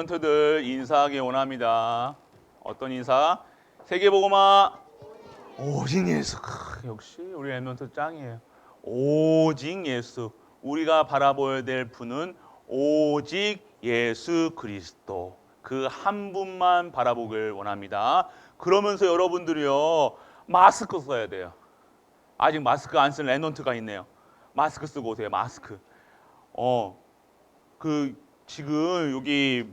랩런트들 인사하기 원합니다. 어떤 인사? 세계복음화 오직 예수. 역시 우리 랩런트 짱이에요. 오직 예수. 우리가 바라보아야 될 분은 오직 예수 그리스도. 그 한 분만 바라보길 원합니다. 그러면서 여러분들이요, 마스크 써야 돼요. 아직 마스크 안 쓴 랩런트가 있네요. 마스크 쓰고 오세요. 마스크. 지금 여기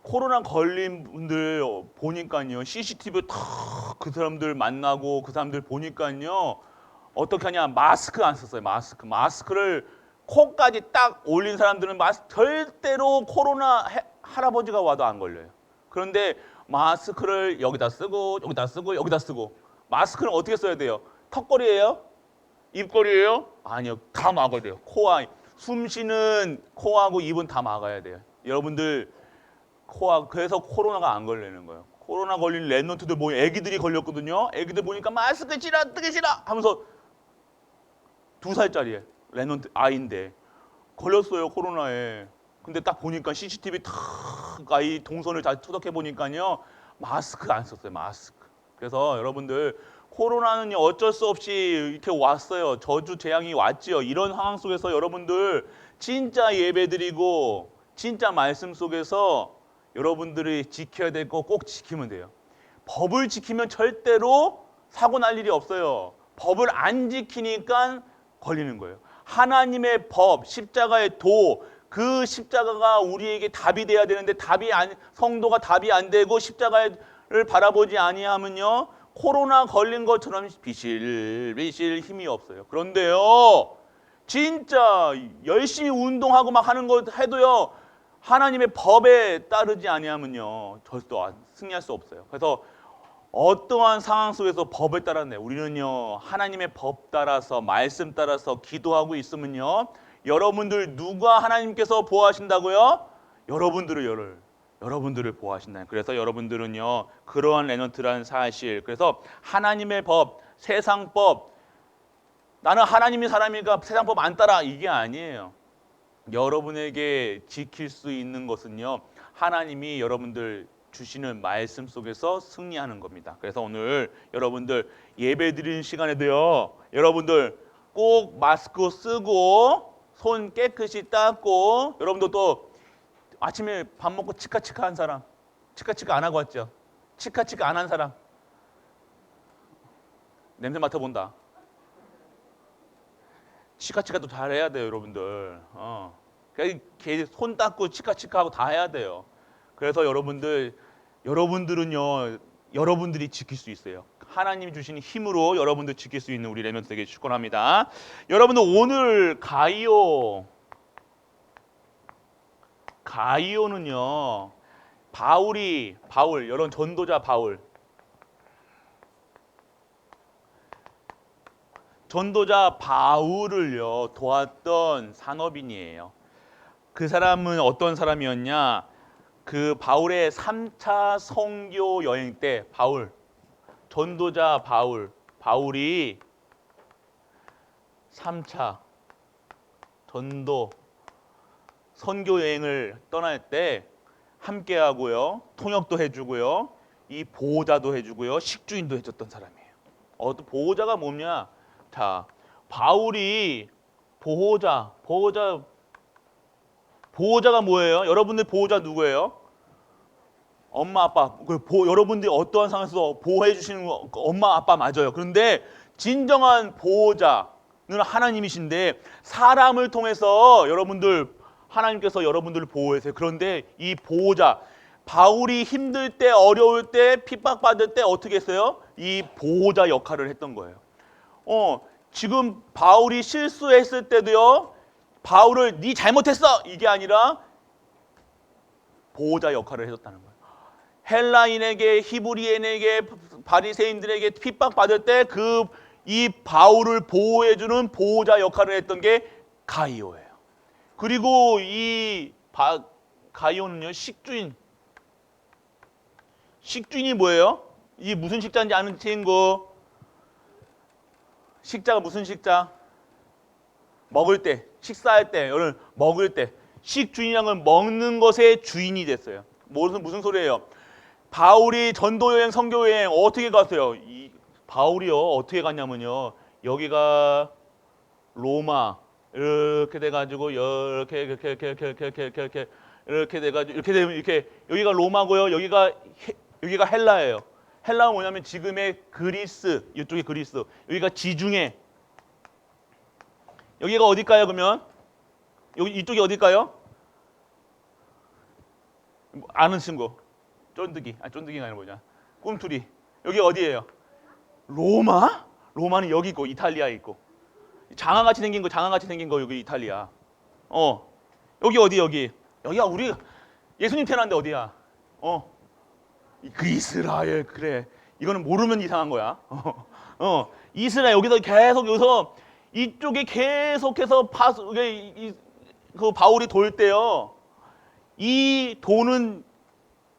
코로나 걸린 분들 보니까요, CCTV 탁 그 사람들 만나고 그 사람들 보니까요, 어떻게 하냐, 마스크 안 썼어요. 마스크를 코까지 딱 올린 사람들은 절대로 코로나 할아버지가 와도 안 걸려요. 그런데 마스크를 여기다 쓰고 여기다 쓰고 여기다 쓰고. 마스크는 어떻게 써야 돼요? 턱걸이에요? 입걸이에요? 아니요, 다 막아야 돼요. 코와 숨 쉬는 코하고 입은 다 막아야 돼요. 여러분들 그래서 코로나가 안 걸리는 거예요. 코로나 걸린 랩런트들 뭐 애기들이 걸렸거든요. 애기들 보니까 마스크 싫어, 뜨기 싫어 하면서 2살짜리 랩런트 아이인데 걸렸어요, 코로나에. 근데 딱 보니까 CCTV 탁 아이 동선을 다 투닥해 보니까요, 마스크 안 썼어요. 마스크. 그래서 여러분들 코로나는 어쩔 수 없이 이렇게 왔어요. 저주 재앙이 왔지요. 이런 상황 속에서 여러분들 진짜 예배드리고 진짜 말씀 속에서 여러분들이 지켜야 될 거 꼭 지키면 돼요. 법을 지키면 절대로 사고 날 일이 없어요. 법을 안 지키니까 걸리는 거예요. 하나님의 법, 십자가의 도, 그 십자가가 우리에게 답이 돼야 되는데 성도가 답이 안 되고 십자가를 바라보지 아니하면요, 코로나 걸린 것처럼 비실비실 힘이 없어요. 그런데요, 진짜 열심히 운동하고 막 하는 거 해도요, 하나님의 법에 따르지 아니하면요, 절대 승리할 수 없어요. 그래서 어떠한 상황 속에서 법을 따라내, 우리는요, 하나님의 법 따라서 말씀 따라서 기도하고 있으면요, 여러분들 누가 하나님께서 보호하신다고요? 여러분들을 보호하신다. 그래서 여러분들은요, 그러한 랩런트라는 사실, 그래서 하나님의 법, 세상법, 나는 하나님의 사람이니까 세상법 안 따라, 이게 아니에요. 여러분에게 지킬 수 있는 것은요, 하나님이 여러분들 주시는 말씀 속에서 승리하는 겁니다. 그래서 오늘 여러분들 예배 드리는 시간에도요, 여러분들 꼭 마스크 쓰고 손 깨끗이 닦고, 여러분들 또 아침에 밥 먹고 치카치카 한 사람, 치카치카 안 하고 왔죠? 치카치카 안 한 사람 냄새 맡아본다. 치카치카도 잘 해야 돼요, 여러분들. 손 닦고 치카치카하고 다 해야 돼요. 그래서 여러분들은요, 여러분들이 지킬 수 있어요. 하나님이 주신 힘으로 여러분들 지킬 수 있는 우리 랩런트 되게 축원합니다. 여러분들 오늘 가이오는요, 바울, 이런 전도자 바울을요 도왔던 산업인이에요. 그 사람은 어떤 사람이었냐? 그 바울의 3차 선교 여행 때 전도자 바울이 3차 전도 선교 여행을 떠날 때 함께하고요, 통역도 해주고요, 이 보호자도 해주고요, 식주인도 해줬던 사람이에요. 보호자가 뭐냐? 자, 바울이 보호자가 뭐예요? 여러분들 보호자 누구예요? 엄마, 아빠. 여러분들이 어떠한 상황에서 보호해 주시는 엄마, 아빠 맞아요. 그런데 진정한 보호자는 하나님이신데, 사람을 통해서 하나님께서 여러분들을 보호하세요. 그런데 이 보호자, 바울이 힘들 때, 어려울 때, 핍박받을 때 어떻게 했어요? 이 보호자 역할을 했던 거예요. 지금 바울이 실수했을 때도요, 바울을 네 잘못했어, 이게 아니라 보호자 역할을 해줬다는 거예요. 헬라인에게, 히브리인에게, 바리새인들에게 핍박받을 때 이 바울을 보호해주는 보호자 역할을 했던 게 가이오예요. 그리고 이 가이오는요, 식주인이 뭐예요? 이 무슨 식자인지 아는 친구? 식자가 무슨 식자? 먹을 때, 식사할 때, 먹을 때. 식주인이란 먹는 것의 주인이 됐어요. 무슨 소리예요? 바울이 전도 여행, 선교 여행 어떻게 갔어요? 바울이요 어떻게 갔냐면요. 여기가 로마 이렇게 돼가지고 이렇게 돼가지고 이렇게 되면 이렇게 여기가 로마고요. 여기가 헬라예요. 헬라는 뭐냐면 지금의 그리스, 이쪽이 그리스, 여기가 지중해. 여기가 어딜까요? 그러면 이쪽이 어딜까요? 아는 친구. 쫀득이가 아니라 뭐냐? 꿈투리. 여기 어디예요? 로마? 로마는 여기 있고 이탈리아에 있고. 장아같이 생긴 거 여기 이탈리아. 여기 어디 여기? 여기가 우리 예수님 태어난데 어디야? 그 이스라엘. 그래. 이거는 모르면 이상한 거야. 이스라엘 여기서 이쪽에 계속해서 그 바울이 돌 때요. 이 도는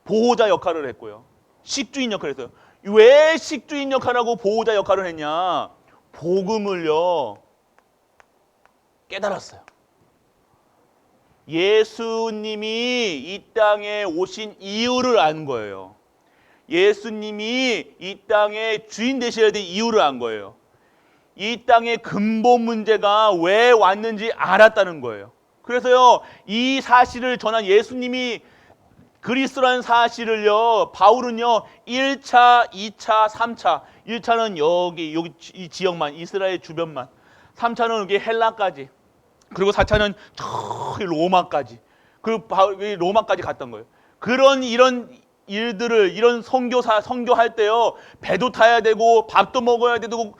보호자 역할을 했고요. 식주인 역할을 했어요. 왜 식주인 역할하고 보호자 역할을 했냐? 복음을요. 깨달았어요. 예수님이 이 땅에 오신 이유를 안 거예요. 예수님이 이 땅에 주인 되셔야 될 이유를 안 거예요. 이 땅의 근본 문제가 왜 왔는지 알았다는 거예요. 그래서요, 이 사실을 전한 예수님이 그리스도라는 사실을요, 바울은요, 1차, 2차, 3차. 1차는 여기 이 지역만, 이스라엘 주변만. 3차는 여기 헬라까지. 그리고 4차는 저기 로마까지. 로마까지 갔던 거예요. 이런 일들을, 이런 선교할 때요, 배도 타야 되고, 밥도 먹어야 되고,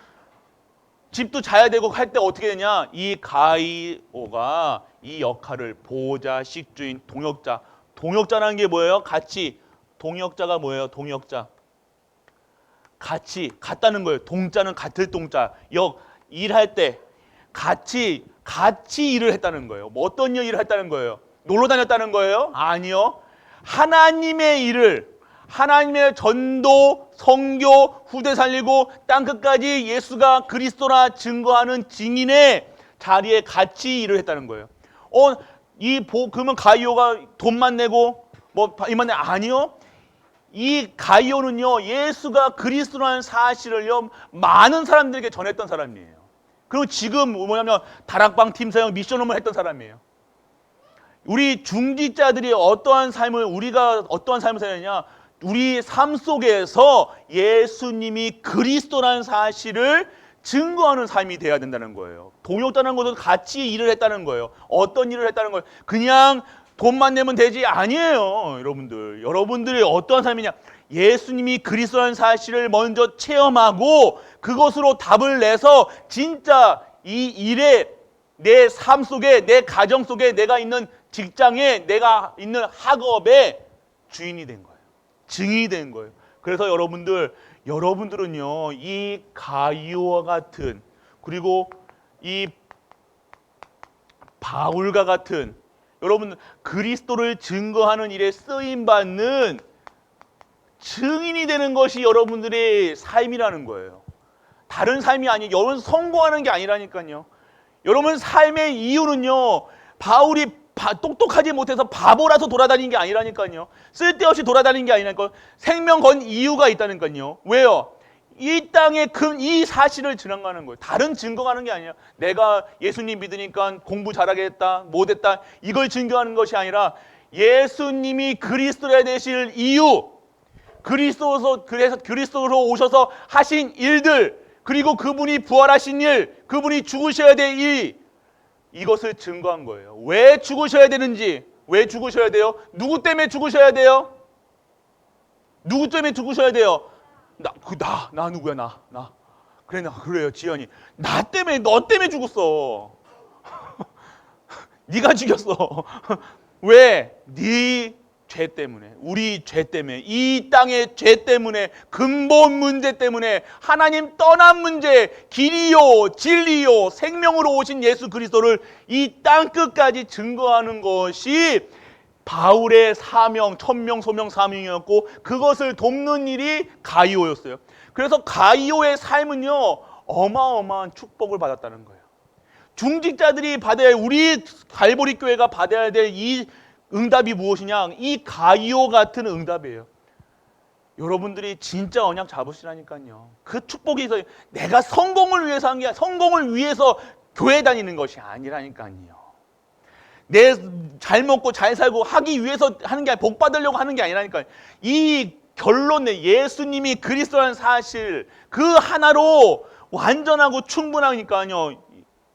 집도 자야 되고 할 때 어떻게 되냐? 이 가이오가 이 역할을 보호자, 식주인, 동역자. 동역자라는 게 뭐예요? 같이. 동역자가 뭐예요? 동역자. 같이, 같다는 거예요. 동자는 같을 동자. 일할 때 같이 일을 했다는 거예요. 뭐 어떤 일을 했다는 거예요? 놀러 다녔다는 거예요? 아니요. 하나님의 일을, 하나님의 전도, 선교, 후대 살리고 땅끝까지 예수가 그리스도라 증거하는 증인의 자리에 같이 일을 했다는 거예요. 그러면 가이오가 돈만 내고 이만 아니요. 이 가이오는요, 예수가 그리스도라는 사실을요, 많은 사람들에게 전했던 사람이에요. 그리고 지금 뭐냐면 다락방 팀 사역 미션홈을 했던 사람이에요. 우리 중직자들이 우리가 어떠한 삶을 사느냐? 우리 삶 속에서 예수님이 그리스도라는 사실을 증거하는 삶이 돼야 된다는 거예요. 동역자라는 것은 같이 일을 했다는 거예요. 어떤 일을 했다는 거예요? 그냥 돈만 내면 되지 아니에요. 여러분들이 어떠한 삶이냐? 예수님이 그리스도라는 사실을 먼저 체험하고 그것으로 답을 내서 진짜 이 일에 내 삶 속에, 내 가정 속에, 내가 있는 직장에, 내가 있는 학업에 주인이 된 거예요. 증인이 된 거예요. 그래서 여러분들은요, 이 가이오와 같은, 그리고 이 바울과 같은, 여러분 그리스도를 증거하는 일에 쓰임받는 증인이 되는 것이 여러분들의 삶이라는 거예요. 다른 삶이 아니에요. 여러분 성공하는 게 아니라니까요. 여러분 삶의 이유는요, 바울이 똑똑하지 못해서 바보라서 돌아다니는 게 아니라니까요. 쓸데없이 돌아다니는 게 아니라니까요. 생명 건 이유가 있다니까요. 왜요? 이 땅에 이 사실을 증언하는 거예요. 다른 증거하는 게 아니에요. 내가 예수님 믿으니까 공부 잘하게 됐다, 못했다, 이걸 증거하는 것이 아니라 예수님이 그리스도가 되실 이유, 그리스도로 오셔서 하신 일들, 그리고 그분이 부활하신 일, 그분이 죽으셔야 될 일, 이것을 증거한 거예요. 왜 죽으셔야 되는지, 왜 죽으셔야 돼요? 누구 때문에 죽으셔야 돼요? 누구 때문에 죽으셔야 돼요? 나 누구야, 나. 그래요, 지연이. 너 때문에 죽었어. 네가 죽였어. 왜? 네 죄 때문에, 우리 죄 때문에, 이 땅의 죄 때문에, 근본 문제 때문에, 하나님 떠난 문제, 길이요, 진리요, 생명으로 오신 예수 그리스도를 이 땅 끝까지 증거하는 것이 바울의 사명, 천명, 소명, 사명이었고, 그것을 돕는 일이 가이오였어요. 그래서 가이오의 삶은요, 어마어마한 축복을 받았다는 거예요. 중직자들이 받아야, 우리 갈보리 교회가 받아야 될 이 응답이 무엇이냐? 이 가이오 같은 응답이에요. 여러분들이 진짜 언약 잡으시라니까요. 그 축복이 있어요. 내가 성공을 위해서 한 게 아니라, 성공을 위해서 교회 다니는 것이 아니라니까요. 내 잘 먹고 잘 살고 하기 위해서 하는 게 아니라, 복 받으려고 하는 게 아니라니까요. 이 결론에 예수님이 그리스도라는 사실 그 하나로 완전하고 충분하니까요.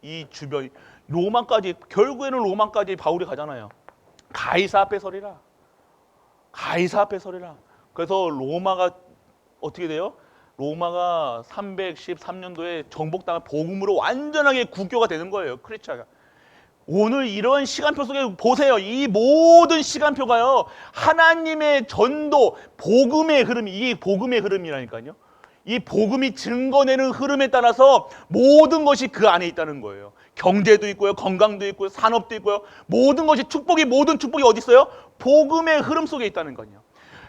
이 주변 로마까지, 결국에는 로마까지 바울이 가잖아요. 가이사 앞에 서리라. 가이사 앞에 서리라. 그래서 로마가 어떻게 돼요? 로마가 313년도에 정복당한 복음으로 완전하게 국교가 되는 거예요. 크리스천가. 오늘 이런 시간표 속에 보세요. 이 모든 시간표가요, 하나님의 전도, 복음의 흐름, 이게 복음의 흐름이라니까요. 이 복음이 증거내는 흐름에 따라서 모든 것이 그 안에 있다는 거예요. 경제도 있고요, 건강도 있고요, 산업도 있고요. 모든 것이 축복이, 모든 축복이 어디 있어요? 복음의 흐름 속에 있다는 거예요.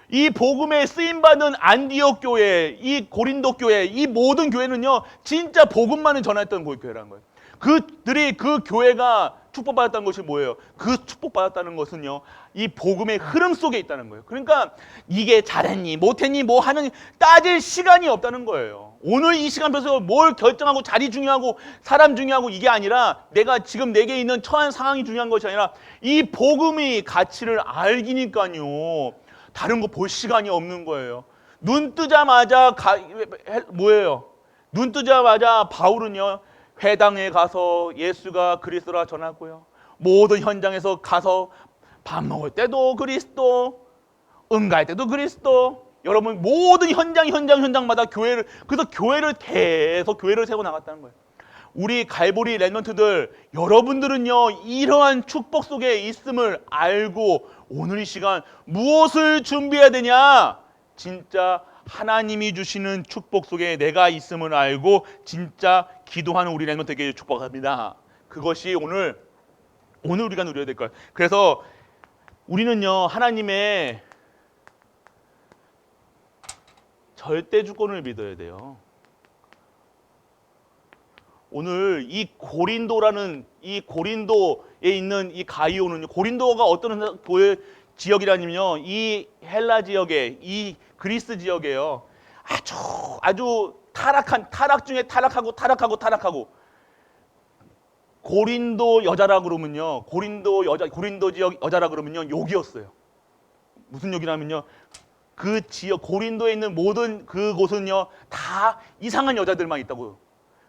이 복음에 쓰임받은 안디옥 교회, 이 고린도 교회, 이 모든 교회는요, 진짜 복음만을 전했던 교회라는 거예요. 그들이, 그 교회가 축복받았다는 것이 뭐예요? 그 축복받았다는 것은요, 이 복음의 흐름 속에 있다는 거예요. 그러니까 이게 잘했니 못했니 뭐 하는 따질 시간이 없다는 거예요. 오늘 이 시간표에서 뭘 결정하고, 자리 중요하고 사람 중요하고 이게 아니라, 내가 지금 내게 있는 처한 상황이 중요한 것이 아니라 이 복음의 가치를 알기니까요, 다른 거 볼 시간이 없는 거예요. 눈 뜨자마자 뭐예요? 눈 뜨자마자 바울은요, 회당에 가서 예수가 그리스도라 전하고요, 모든 현장에서 가서 밥 먹을 때도 그리스도, 응갈 때도 그리스도, 여러분 모든 현장마다 교회를, 그래서 교회를 계속 교회를 세워 나갔다는 거예요. 우리 갈보리 랩런트들, 여러분들은요, 이러한 축복 속에 있음을 알고 오늘 이 시간 무엇을 준비해야 되냐? 진짜 하나님이 주시는 축복 속에 내가 있음을 알고 진짜 기도하는 우리 랩런트에게 축복합니다. 그것이 오늘 우리가 누려야 될 거예요. 그래서 우리는요, 하나님의 절대 주권을 믿어야 돼요. 오늘 이 고린도라는, 이 고린도에 있는 이 가이오는요, 고린도가 어떤 지역이라면요, 이 헬라 지역에, 이 그리스 지역에요, 아주 타락 중에 타락하고 고린도 여자라 그러면요, 고린도 지역 여자라 그러면요, 욕이었어요. 무슨 욕이냐면요, 그 지역 고린도에 있는 모든 그곳은요, 다 이상한 여자들만 있다고요.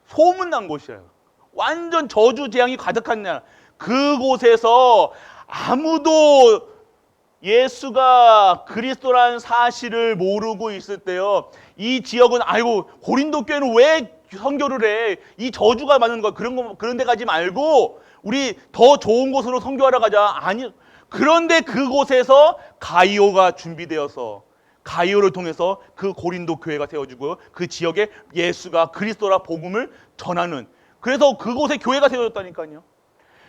소문난 곳이에요. 완전 저주 재앙이 가득한 나라. 그곳에서 아무도 예수가 그리스도라는 사실을 모르고 있을 때요, 이 지역은, 아이고 고린도 교회는 왜 선교를 해? 이 저주가 많은 거, 그런 데 가지 말고 우리 더 좋은 곳으로 선교하러 가자. 아니, 그런데 그곳에서 가이오가 준비되어서, 가이오를 통해서 그 고린도 교회가 세워지고 그 지역에 예수가 그리스도라 복음을 전하는, 그래서 그곳에 교회가 세워졌다니까요.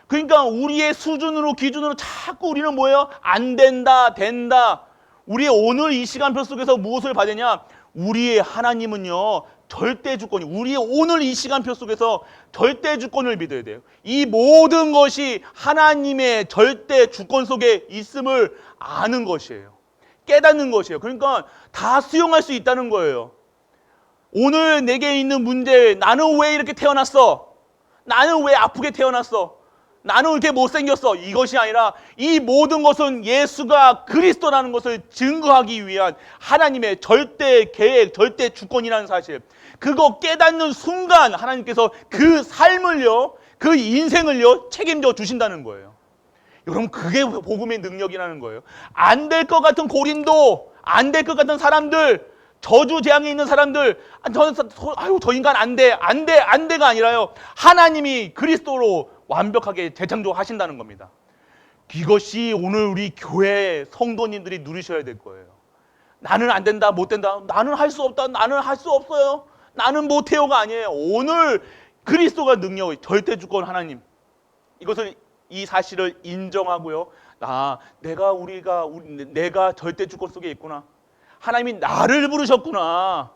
그러니까 우리의 수준으로, 기준으로 자꾸 우리는 뭐예요? 안 된다, 된다. 우리의 오늘 이 시간표 속에서 무엇을 받느냐? 우리의 하나님은요, 절대 주권이, 우리의 오늘 이 시간표 속에서 절대 주권을 믿어야 돼요. 이 모든 것이 하나님의 절대 주권 속에 있음을 아는 것이에요. 깨닫는 것이에요. 그러니까 다 수용할 수 있다는 거예요. 오늘 내게 있는 문제, 나는 왜 이렇게 태어났어? 나는 왜 아프게 태어났어? 나는 이렇게 못생겼어? 이것이 아니라 이 모든 것은 예수가 그리스도라는 것을 증거하기 위한 하나님의 절대 계획, 절대 주권이라는 사실, 그거 깨닫는 순간 하나님께서 그 삶을요, 그 인생을요, 책임져 주신다는 거예요. 여러분, 그게 복음의 능력이라는 거예요. 안 될 것 같은 고린도, 안 될 것 같은 사람들, 저주 재앙에 있는 사람들, 저 인간 안 돼가 아니라요, 하나님이 그리스도로 완벽하게 재창조하신다는 겁니다. 이것이 오늘 우리 교회 성도님들이 누리셔야 될 거예요. 나는 안 된다, 못 된다, 나는 할 수 없다, 나는 할 수 없어요, 나는 못해요가 아니에요. 오늘 그리스도가 능력, 절대 주권 하나님, 이것을, 이 사실을 인정하고요, 내가 절대 주권 속에 있구나. 하나님이 나를 부르셨구나.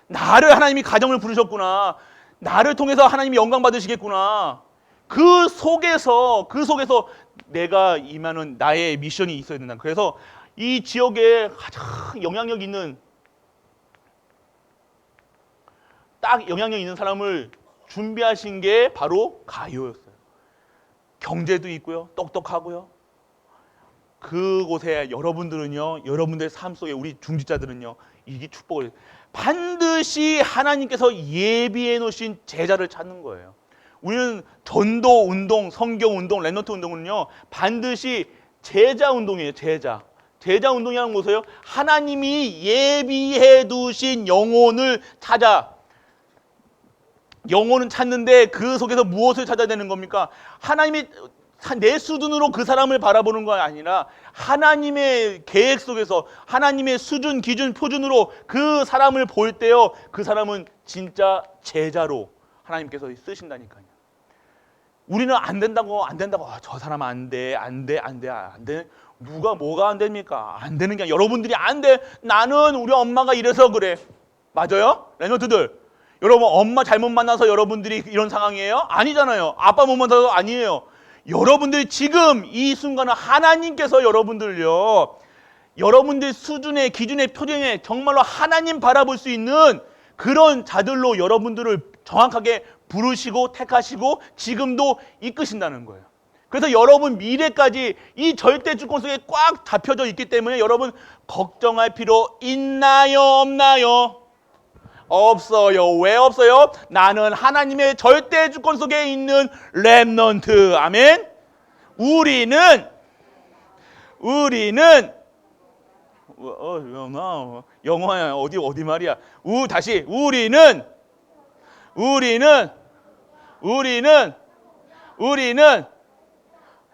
나를, 하나님이 가정을 부르셨구나. 나를 통해서 하나님이 영광 받으시겠구나. 그 속에서 내가 임하는 나의 미션이 있어야 된다. 그래서 이 지역에 가장 영향력 있는 사람을 준비하신 게 바로 가이오였어요. 경제도 있고요, 똑똑하고요. 그곳에 여러분들은요, 여러분들의 삶 속에 우리 중직자들은요, 이게 축복을 반드시 하나님께서 예비해 놓으신 제자를 찾는 거예요. 우리는 전도 운동, 성경 운동, 렘넌트 운동은요, 반드시 제자 운동이에요. 제자 운동이라는 것은 하나님이 예비해 두신 영혼을 찾아. 영혼은 찾는데 그 속에서 무엇을 찾아야 되는 겁니까? 하나님이 내 수준으로 그 사람을 바라보는 거 아니라 하나님의 계획 속에서 하나님의 수준, 기준, 표준으로 그 사람을 볼 때요, 그 사람은 진짜 제자로 하나님께서 쓰신다니까요. 우리는 안 된다고 저 사람 안 돼. 누가 뭐가 안 됩니까? 안 되는 게 여러분들이 안 돼. 나는 우리 엄마가 이래서 그래. 맞아요? 렘넌트들. 여러분 엄마 잘못 만나서 여러분들이 이런 상황이에요? 아니잖아요. 아빠 못 만나서 아니에요. 여러분들이 지금 이 순간은 하나님께서 여러분들요, 여러분들 수준의 기준의 표정에 정말로 하나님 바라볼 수 있는 그런 자들로 여러분들을 정확하게 부르시고 택하시고 지금도 이끄신다는 거예요. 그래서 여러분 미래까지 이 절대 주권 속에 꽉 잡혀져 있기 때문에 여러분 걱정할 필요 있나요? 없나요? 없어요. 왜 없어요? 나는 하나님의 절대 주권 속에 있는 렘넌트. 아멘. 우리는 영어야. 어디 말이야. 다시 우리는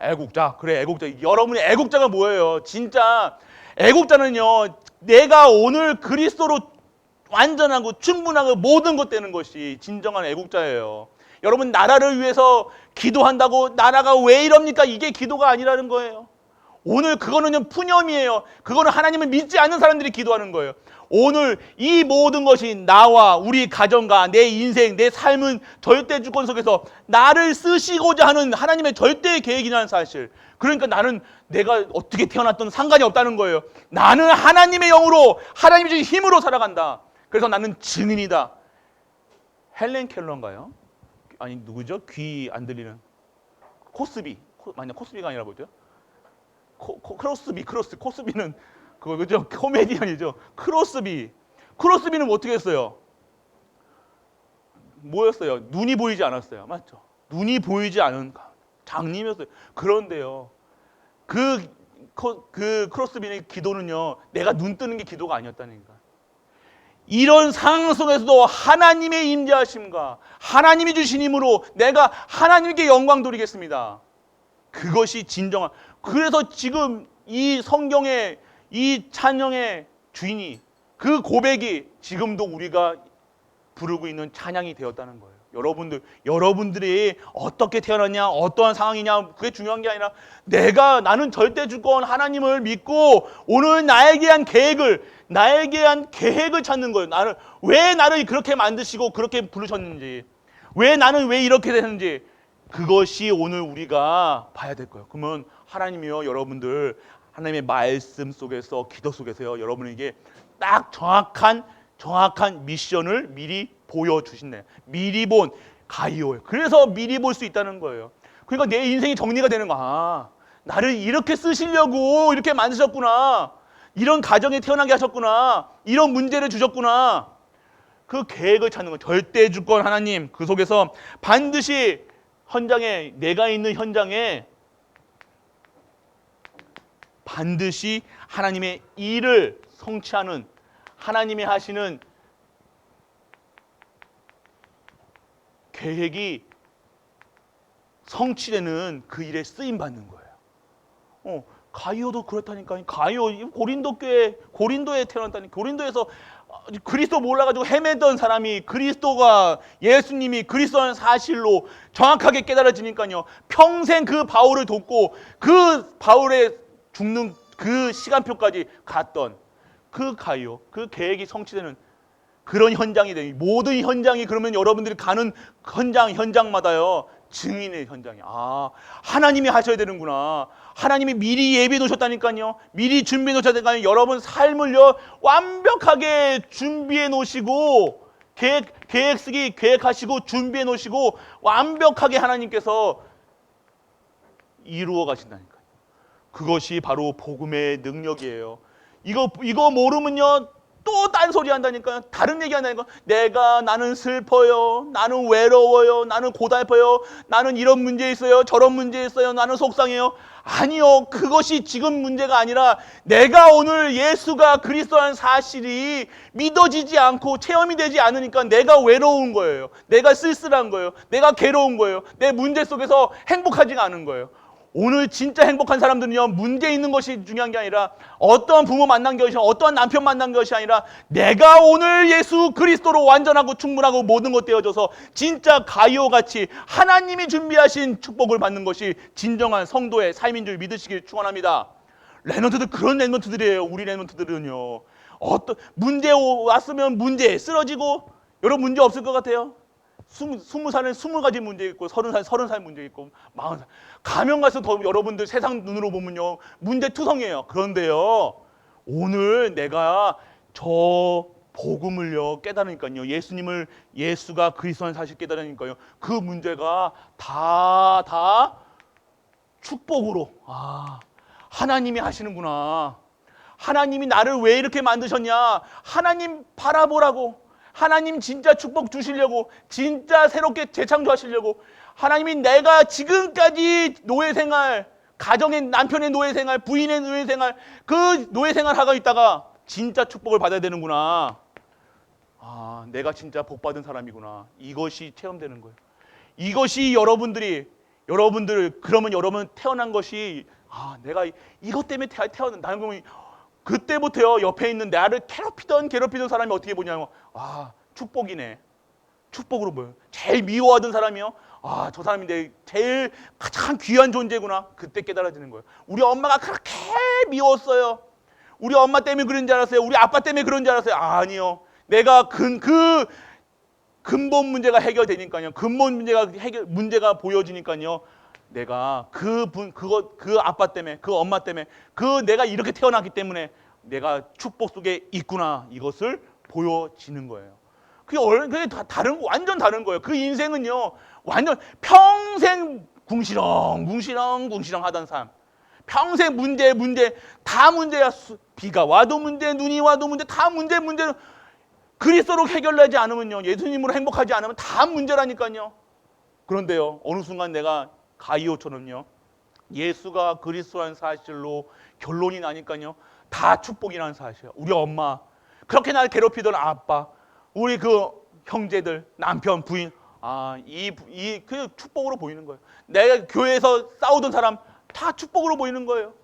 애국자. 그래, 애국자. 여러분의 애국자가 뭐예요? 진짜 애국자는요, 내가 오늘 그리스도로 완전하고 충분하고 모든 것 되는 것이 진정한 애국자예요. 여러분 나라를 위해서 기도한다고 나라가 왜 이럽니까? 이게 기도가 아니라는 거예요. 오늘 그거는 푸념이에요. 그거는 하나님을 믿지 않는 사람들이 기도하는 거예요. 오늘 이 모든 것이 나와 우리 가정과 내 인생, 내 삶은 절대 주권 속에서 나를 쓰시고자 하는 하나님의 절대 계획이라는 사실. 그러니까 나는 내가 어떻게 태어났든 상관이 없다는 거예요. 나는 하나님의 영으로, 하나님이 주신 힘으로 살아간다. 그래서 나는 증인이다. 헬렌 켈러인가요? 아니 누구죠? 귀 안 들리는 코스비. 만약 코스비가 아니라 뭐죠? 코스비는 그거 그죠? 코미디언이죠. 크로스비는 어떻게 했어요? 뭐였어요? 눈이 보이지 않았어요. 맞죠? 눈이 보이지 않은 장님이었어요. 그런데요, 그 크로스비의 기도는요, 내가 눈 뜨는 게 기도가 아니었다니까. 이런 상황 속에서도 하나님의 임재하심과 하나님이 주신 힘으로 내가 하나님께 영광 돌리겠습니다. 그것이 진정한. 그래서 지금 이 성경의 이 찬양의 주인이, 그 고백이 지금도 우리가 부르고 있는 찬양이 되었다는 거예요. 여러분들이 어떻게 태어났냐, 어떠한 상황이냐, 그게 중요한 게 아니라 나는 절대 주권 하나님을 믿고 오늘 나에게 한 계획을 찾는 거예요. 왜 나를 그렇게 만드시고 그렇게 부르셨는지, 나는 왜 이렇게 되는지, 그것이 오늘 우리가 봐야 될 거예요. 그러면 하나님이요, 여러분들 하나님의 말씀 속에서, 기도 속에서요, 여러분에게 딱 정확한 미션을 미리 보여주신대. 미리 본 가이오예요. 그래서 미리 볼 수 있다는 거예요. 그러니까 내 인생이 정리가 되는 거야. 나를 이렇게 쓰시려고 이렇게 만드셨구나. 이런 가정에 태어나게 하셨구나. 이런 문제를 주셨구나. 그 계획을 찾는 거예요. 절대 주권 하나님. 그 속에서 반드시 내가 있는 현장에 반드시 하나님의 일을 성취하는, 하나님이 하시는 계획이 성취되는 그 일에 쓰임 받는 거예요. 가이오도 그렇다니까. 가이오 고린도에 태어났다니. 고린도에서 그리스도 몰라가지고 헤매던 사람이 예수님이 그리스도라는 사실로 정확하게 깨달아지니까요, 평생 그 바울을 돕고 그 바울의 죽는 그 시간표까지 갔던 그 가이오, 그 계획이 성취되는 그런 현장이 되니, 모든 현장이, 그러면 여러분들이 가는 현장마다요, 증인의 현장이. 아, 하나님이 하셔야 되는구나. 하나님이 미리 예비해 놓으셨다니까요. 미리 준비해 놓으셨다니까요. 여러분 삶을요 완벽하게 준비해 놓으시고 계획 쓰기 계획하시고 준비해 놓으시고 완벽하게 하나님께서 이루어 가신다니까요. 그것이 바로 복음의 능력이에요. 이거 모르면요 또 딴소리 한다니까요. 다른 얘기 한다니까요. 나는 슬퍼요. 나는 외로워요. 나는 고달퍼요. 나는 이런 문제 있어요. 저런 문제 있어요. 나는 속상해요. 아니요. 그것이 지금 문제가 아니라 내가 오늘 예수가 그리스도라는 사실이 믿어지지 않고 체험이 되지 않으니까 내가 외로운 거예요. 내가 쓸쓸한 거예요. 내가 괴로운 거예요. 내 문제 속에서 행복하지가 않은 거예요. 오늘 진짜 행복한 사람들은요 문제 있는 것이 중요한 게 아니라 어떠한 부모 만난 것이 어떠한 남편 만난 것이 아니라 내가 오늘 예수 그리스도로 완전하고 충분하고 모든 것 되어져서 진짜 가이오같이 하나님이 준비하신 축복을 받는 것이 진정한 성도의 삶인 줄 믿으시길 축원합니다. 랩런트들 그런 랩런트들이에요. 우리 랩런트들은요 어떤 문제 왔으면 문제 쓰러지고 여러분 문제 없을 것 같아요? 20살은 20가지 문제 있고 30살 문제 있고 40살 가면 가서 더 여러분들 세상 눈으로 보면요 문제투성이에요. 그런데요 오늘 내가 저 복음을요 깨달으니까요 예수가 그리스도라는 사실 깨달으니까요 그 문제가 다 축복으로 하나님이 하시는구나. 하나님이 나를 왜 이렇게 만드셨냐. 하나님 바라보라고. 하나님 진짜 축복 주시려고 진짜 새롭게 재창조하시려고 하나님이 내가 지금까지 노예생활 가정의 남편의 노예생활 부인의 노예생활 그 노예생활 하고 있다가 진짜 축복을 받아야 되는구나. 내가 진짜 복받은 사람이구나. 이것이 체험되는 거예요. 이것이 여러분들 그러면 여러분 태어난 것이 내가 이것 때문에 태어난 나는 그러면 그때부터요 옆에 있는 나를 괴롭히던 사람이 어떻게 보냐면 축복이네. 축복으로 보여요. 제일 미워하던 사람이요. 저 사람이 내 제일 가장 귀한 존재구나. 그때 깨달아지는 거예요. 우리 엄마가 그렇게 미웠어요. 우리 엄마 때문에 그런 줄 알았어요. 우리 아빠 때문에 그런 줄 알았어요. 아니요. 내가 그 근본 문제가 해결되니까요. 근본 문제가 보여지니까요. 내가 그 아빠 때문에 그 엄마 때문에 내가 이렇게 태어났기 때문에 내가 축복 속에 있구나. 이것을 보여지는 거예요. 그게 완전 다른 거예요. 그 인생은요, 완전 평생 궁시렁 하던 삶. 평생 문제, 다 문제야. 비가 와도 문제, 눈이 와도 문제, 다 문제. 그리스도로 해결되지 않으면요, 예수님으로 행복하지 않으면 다 문제라니까요. 그런데요, 어느 순간 내가 가이오처럼요, 예수가 그리스도라는 사실로 결론이 나니까요, 다 축복이라는 사실이에요. 우리 엄마, 그렇게 날 괴롭히던 아빠, 우리 그 형제들, 남편, 부인, 그 축복으로 보이는 거예요. 내가 교회에서 싸우던 사람 다 축복으로 보이는 거예요.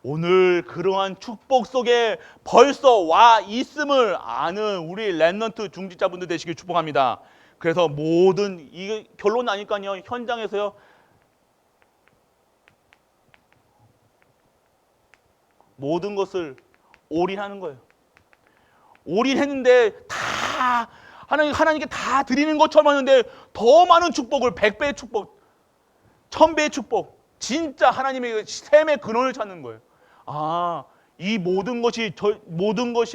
오늘 그러한 축복 속에 벌써 와 있음을 아는 우리 랩넌트 중직자분들 되시길 축복합니다. 그래서 이게 결론 나니까요, 현장에서요, 모든 것을 올인하는 거예요. 올인했는데 다 하나님께 다 드리는 것처럼 하는데 더 많은 축복을 100배의 축복, 1000배의 축복, 진짜 하나님의 샘의 근원을 찾는 거예요. 이 모든 것이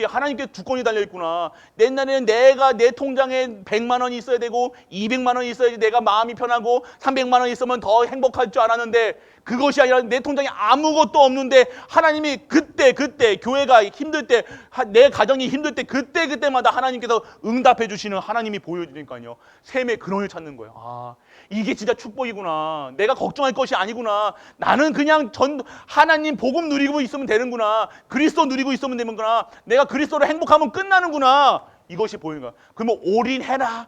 하나님께 주권이 달려 있구나. 옛날에는 내가 내 통장에 100만 원이 있어야 되고 200만 원이 있어야지 내가 마음이 편하고 300만 원 있으면 더 행복할 줄 알았는데 그것이 아니라 내 통장에 아무것도 없는데 하나님이 그때 교회가 힘들 때 내 가정이 힘들 때 그때마다 하나님께서 응답해 주시는 하나님이 보여주니까요. 샘의 근원을 찾는 거예요. 이게 진짜 축복이구나. 내가 걱정할 것이 아니구나. 나는 그냥 하나님 복음 누리고 있으면 되는구나. 그리스도 누리고 있으면 되는구나. 내가 그리스도로 행복하면 끝나는구나. 이것이 보이는 거야. 그러면 올인해라,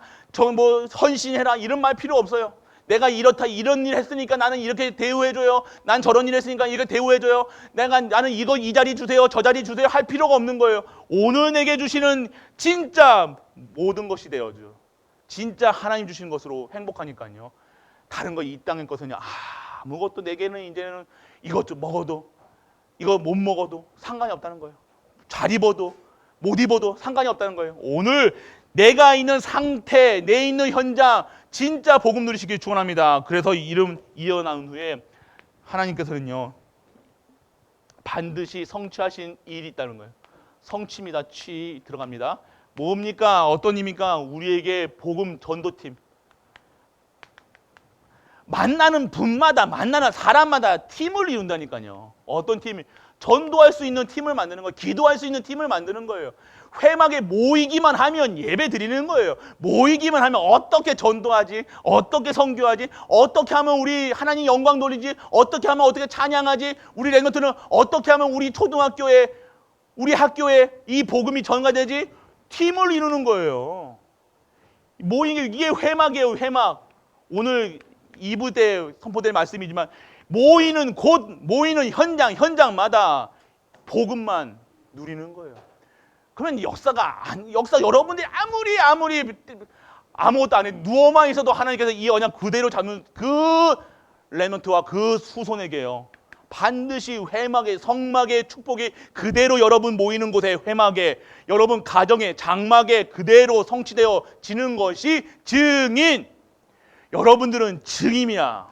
헌신해라 이런 말 필요 없어요. 내가 이런 일 했으니까 나는 이렇게 대우해줘요. 난 저런 일 했으니까 이렇게 대우해줘요. 나는 이 자리 주세요, 저 자리 주세요 할 필요가 없는 거예요. 오늘 내게 주시는 진짜 모든 것이 되어져. 진짜 하나님 주시는 것으로 행복하니까요. 다른 거 이 땅의 것은요, 아무것도 내게는 이제는 이것 좀 먹어도 이거 못 먹어도 상관이 없다는 거예요. 잘 입어도 못 입어도 상관이 없다는 거예요. 오늘 내가 있는 상태, 내 있는 현장 진짜 복음 누리시길 축원합니다. 그래서 이름 이어나온 후에 하나님께서는요 반드시 성취하신 일이 있다는 거예요. 성취입니다. 취 들어갑니다. 뭡니까? 어떤 힘입니까? 우리에게 복음 전도팀. 만나는 분마다 만나는 사람마다 팀을 이룬다니까요. 어떤 팀이 전도할 수 있는 팀을 만드는 거예요. 기도할 수 있는 팀을 만드는 거예요. 회막에 모이기만 하면 예배 드리는 거예요. 모이기만 하면 어떻게 전도하지? 어떻게 선교하지? 어떻게 하면 우리 하나님 영광 돌리지? 어떻게 하면 어떻게 찬양하지? 우리 랩런트는 어떻게 하면 우리 초등학교에 우리 학교에 이 복음이 전가되지? 팀을 이루는 거예요. 모이는 게 이게 회막이에요. 회막. 오늘 2부 때 선포될 말씀이지만 모이는 곳, 모이는 현장마다 복음만 누리는 거예요. 그러면 역사 여러분들이 아무리 아무것도 안 해 누워만 있어도 하나님께서 이 언약 그대로 잡는 그 렘넌트와 그 후손에게요. 반드시 회막의 성막의 축복이 그대로 여러분 모이는 곳에 회막에 여러분 가정에 장막에 그대로 성취되어 지는 것이 증인. 여러분들은 증인이야.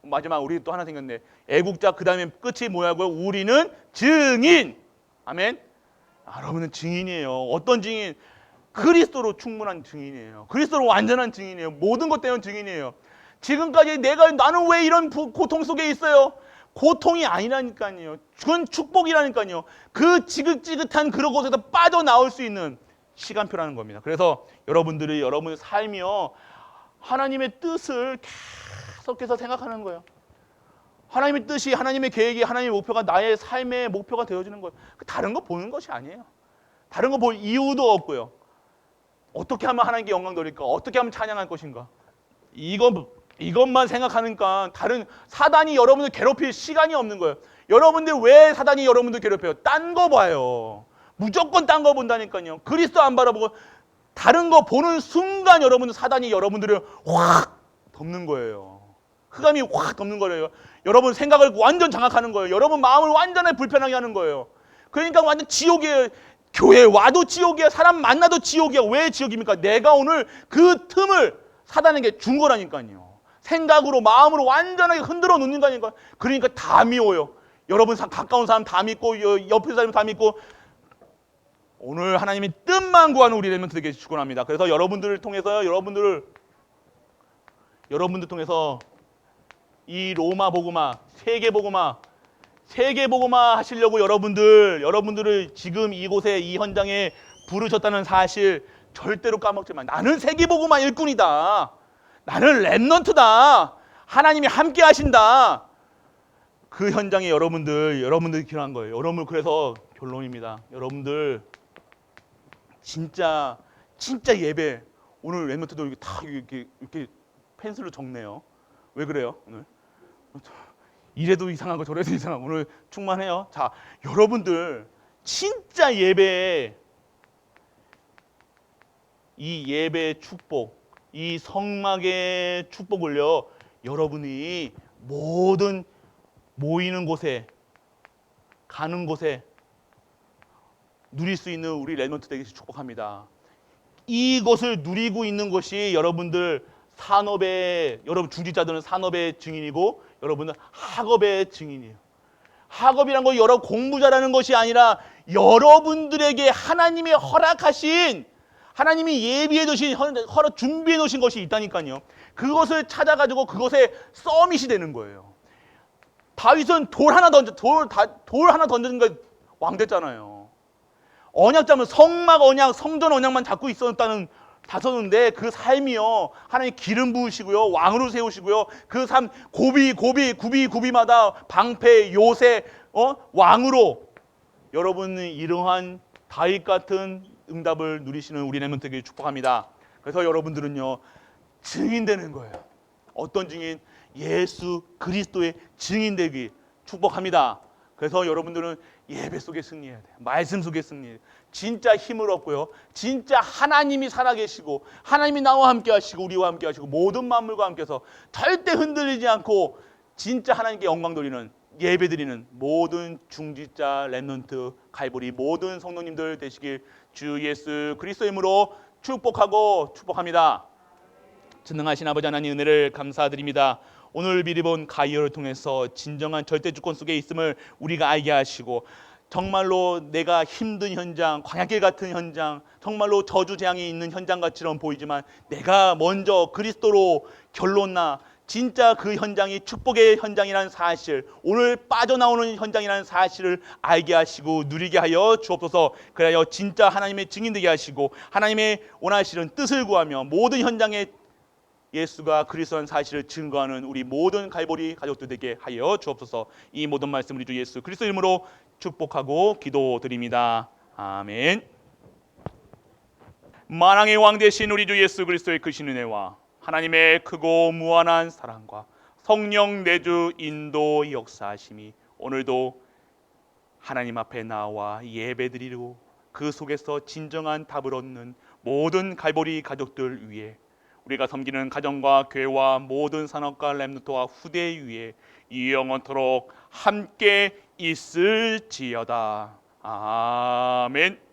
마지막 우리 또 하나 생겼네. 애국자 그 다음에 끝이 뭐냐고요? 우리는 증인. 아멘. 여러분은 증인이에요. 어떤 증인? 그리스도로 충분한 증인이에요. 그리스도로 완전한 증인이에요. 모든 것 때문에 증인이에요. 지금까지 나는 왜 이런 고통 속에 있어요? 고통이 아니라니까요. 그건 축복이라니까요. 그 지긋지긋한 그런 곳에서 빠져나올 수 있는 시간표라는 겁니다. 그래서 여러분들의 삶이요. 하나님의 뜻을 계속해서 생각하는 거예요. 하나님의 뜻이, 하나님의 계획이, 하나님의 목표가 나의 삶의 목표가 되어지는 거예요. 다른 거 보는 것이 아니에요. 다른 거 볼 이유도 없고요. 어떻게 하면 하나님께 영광 돌릴까? 어떻게 하면 찬양할 것인가? 이것만 생각하니까 다른 사단이 여러분을 괴롭힐 시간이 없는 거예요. 여러분들 왜 사단이 여러분들 괴롭혀요? 딴 거 봐요. 무조건 딴 거 본다니까요. 그리스도 안 바라보고 다른 거 보는 순간 여러분들 사단이 여러분들을 확 덮는 거예요. 흑암이 확 덮는 거예요. 여러분 생각을 완전 장악하는 거예요. 여러분 마음을 완전히 불편하게 하는 거예요. 그러니까 완전 지옥이에요. 교회 와도 지옥이야. 사람 만나도 지옥이야. 왜 지옥입니까? 내가 오늘 그 틈을 사단에게 준 거라니까요. 생각으로 마음으로 완전하게 흔들어 놓는다니까. 그러니까 다 미워요. 여러분 가까운 사람 다 믿고 옆에 사람 다 믿고 오늘 하나님이 뜻만 구하는 우리 렘넌트에게 축원합니다. 그래서 여러분들을 통해서 여러분들 통해서 이 로마 복음화, 세계 복음화 하시려고 여러분들을 지금 이곳에 이 현장에 부르셨다는 사실 절대로 까먹지 마. 나는 세계 복음화 일꾼이다. 나는 렘넌트다. 하나님이 함께 하신다. 그 현장에 여러분들이 필요한 거예요. 여러분 그래서 결론입니다. 여러분들 진짜 예배 오늘 렘넌트도 이렇게 펜슬로 적네요. 왜 그래요 오늘? 이래도 이상하고 저래도 이상하고 오늘 충만해요. 자, 여러분들 진짜 이 예배의 축복, 이 성막의 축복을요. 여러분이 모든 모이는 곳에 가는 곳에 누릴 수 있는 우리 렘넌트에게 축복합니다. 이것을 누리고 있는 것이 여러분들 산업의 여러분 중직자들은 산업의 증인이고 여러분은 학업의 증인이에요. 학업이란 거 여러 공부 잘하는 것이 아니라 여러분들에게 하나님이 허락하신 하나님이 예비해 두신 준비해 놓으신 것이 있다니까요. 그것을 찾아가지고 그것에 서밋이 되는 거예요. 다윗은 돌 하나 던지는 거 왕 됐잖아요. 언약 잡으면 성막 언약, 성전 언약만 잡고 다섰는데 그 삶이요. 하나님 기름 부으시고요. 왕으로 세우시고요. 그 삶 구비마다 방패, 요새 왕으로 여러분은 이러한 다윗 같은 응답을 누리시는 우리 렘넌트에게 축복합니다. 그래서 여러분들은요. 증인되는 거예요. 어떤 증인? 예수 그리스도의 증인되기 축복합니다. 그래서 여러분들은 예배 속에 승리해야 돼요. 말씀 속에 승리해야 돼요. 진짜 힘을 얻고요. 진짜 하나님이 살아계시고 하나님이 나와 함께 하시고 우리와 함께 하시고 모든 만물과 함께해서 절대 흔들리지 않고 진짜 하나님께 영광 돌리는 예배드리는 모든 중직자 렘넌트 갈보리 모든 성도님들 되시길 주 예수 그리스도의 이름으로 축복합니다. 전능하신 아버지 하나님 은혜를 감사드립니다. 오늘 미리 본 가이어를 통해서 진정한 절대 주권 속에 있음을 우리가 알게 하시고, 정말로 내가 힘든 현장, 광야길 같은 현장, 정말로 저주재앙이 있는 현장같이는 보이지만 내가 먼저 그리스도로 결론나 진짜 그 현장이 축복의 현장이라는 사실, 오늘 빠져나오는 현장이라는 사실을 알게 하시고 누리게 하여 주옵소서. 그래야 진짜 하나님의 증인 되게 하시고 하나님의 원하시는 뜻을 구하며 모든 현장에 예수가 그리스도라는 사실을 증거하는 우리 모든 갈보리 가족들 되게 하여 주옵소서. 이 모든 말씀 우리 주 예수 그리스도 이름으로 축복하고 기도드립니다. 아멘. 만왕의 왕 되신 우리 주 예수 그리스도의 크신 은혜와 하나님의 크고 무한한 사랑과 성령 내주 인도 역사하심이 오늘도 하나님 앞에 나와 예배드리고 그 속에서 진정한 답을 얻는 모든 갈보리 가족들 위해, 우리가 섬기는 가정과 교회와 모든 산업과 렘넌트와 후대 위에 영원토록 함께 있을지어다. 아멘.